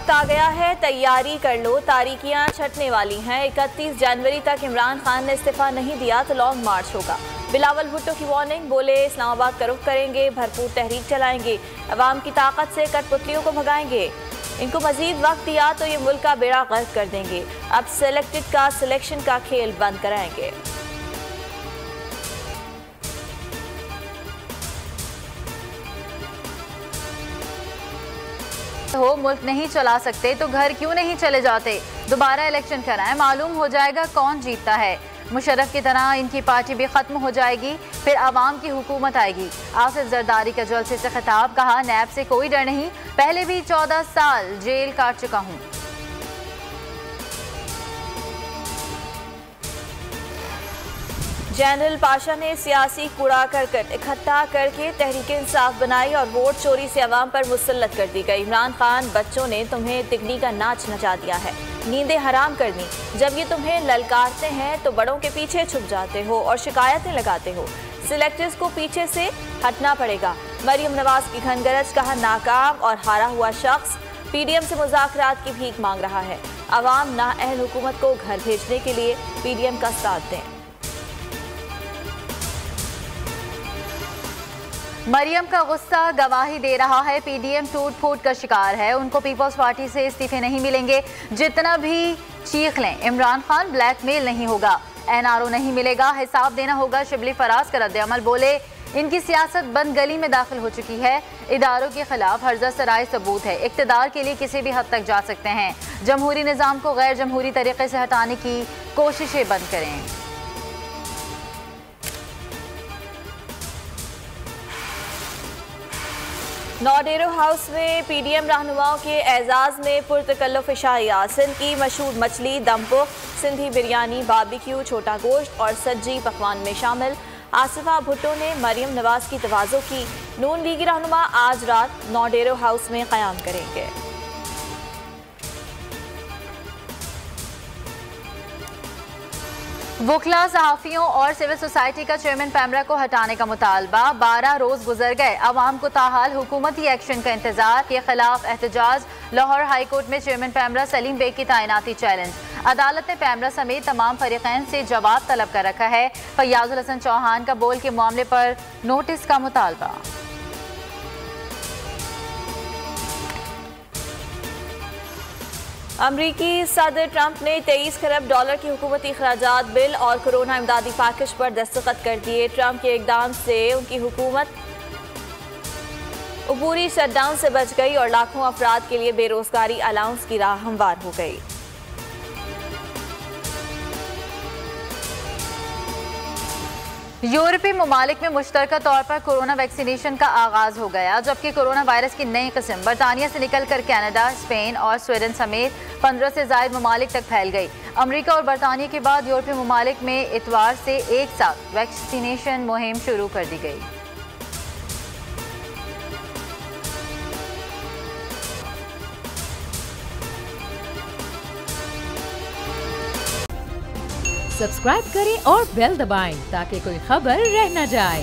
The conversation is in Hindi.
वक्त आ गया है, तैयारी कर लो, तारीखियां छटने वाली हैं। 31 जनवरी तक इमरान खान ने इस्तीफा नहीं दिया तो लॉन्ग मार्च होगा। बिलावल भुट्टो की वार्निंग, बोले इस्लामाबाद का रुख करेंगे, भरपूर तहरीक चलाएंगे, अवाम की ताकत से कठपुतलियों को भगाएंगे। इनको मजीद वक्त दिया तो ये मुल्क का बेड़ा गर्क कर देंगे। अब सिलेक्टेड का सिलेक्शन का खेल बंद कराएंगे। हो मुल्क नहीं चला सकते तो घर क्यों नहीं चले जाते, दोबारा इलेक्शन कराएं, मालूम हो जाएगा कौन जीतता है। मुशर्रफ की तरह इनकी पार्टी भी खत्म हो जाएगी, फिर आवाम की हुकूमत आएगी। आसिफ जरदारी का जलसे से खिताब, कहा नैब से कोई डर नहीं, पहले भी 14 साल जेल काट चुका हूँ। जनरल पाशा ने सियासी कूड़ा करकट इकट्ठा करके तहरीक इंसाफ बनाई और वोट चोरी से अवाम पर मुसल्लत कर दी गई। इमरान खान, बच्चों ने तुम्हें तिगनी का नाच नचा दिया है, नींदें हराम करनी। जब ये तुम्हें ललकारते हैं तो बड़ों के पीछे छुप जाते हो और शिकायतें लगाते हो। सिलेक्टर्स को पीछे से हटना पड़ेगा। मरियम नवाज की घनगरज, कहा नाकाम और हारा हुआ शख्स पीडीएम से मुज़ाकरात की भीख मांग रहा है। अवाम नाअहल हुकूमत को घर भेजने के लिए पीडीएम का साथ दें। मरियम का गुस्सा गवाही दे रहा है, पीडीएम टूट फूट का शिकार है, उनको पीपल्स पार्टी से इस्तीफे नहीं मिलेंगे। जितना भी चीख लें, इमरान खान ब्लैकमेल नहीं होगा, एनआरओ नहीं मिलेगा, हिसाब देना होगा। शिबली फराज का रद्द-ए-अमल, बोले इनकी सियासत बंद गली में दाखिल हो चुकी है, इदारों के खिलाफ हर्जा सराय सबूत है, इक्तदार के लिए किसी भी हद तक जा सकते हैं। जमहूरी निज़ाम को गैर जमहूरी तरीके से हटाने की कोशिशें बंद करें। नौडेरो हाउस में पीडीएम रहनुमाओं के एजाज में पुरतकल्लुफ इशाइया। सिंध की मशहूर मछली दमपुख, सिंधी बिरयानी, बारबेक्यू, छोटा गोश्त और सज्जी पकवान में शामिल। आसिफा भुट्टो ने मरियम नवाज की तवाज़ो की। नून लीगी रहनुमा आज रात नौडेरो हाउस में क़याम करेंगे। वकला, सहाफ़ियों और सिविल सोसाइटी का चेयरमैन पैमरा को हटाने का मुतालबा। 12 रोज गुजर गए, अवाम को ताहाल हुकूमती एक्शन का इंतजार। के खिलाफ एहतजाज। लाहौर हाई कोर्ट में चेयरमैन पैमरा सलीम बेग की तैनाती चैलेंज। अदालत ने पैमरा समेत तमाम फरीकैन से जवाब तलब कर रखा है। फैयाजुल हसन चौहान का बोल के मामले पर नोटिस का मुतालबा। अमरीकी सदर ट्रंप ने 23 खरब डॉलर की हुकूमती खराजात बिल और कोरोना इमदादी पैकेज पर दस्तखत कर दिए। ट्रंप के इकदाम से उनकी हुकूमत अबूरी शटडाउन से बच गई और लाखों अफराद के लिए बेरोजगारी अलाउंस की राह हमवार हो गई। यूरोपीय ममालिक में मुश्तरका तौर पर कोरोना वैक्सीनेशन का आगाज हो गया, जबकि कोरोना वायरस की नई किस्म बरतानिया से निकलकर कनाडा, स्पेन और स्वीडन समेत 15 से ज़ायद ममालिक तक फैल गई। अमेरिका और बरतानिया के बाद यूरोपीय ममालिक में इतवार से एक साथ वैक्सीनेशन मुहिम शुरू कर दी गई। सब्सक्राइब करें और बेल दबाएं ताकि कोई खबर रह न जाए।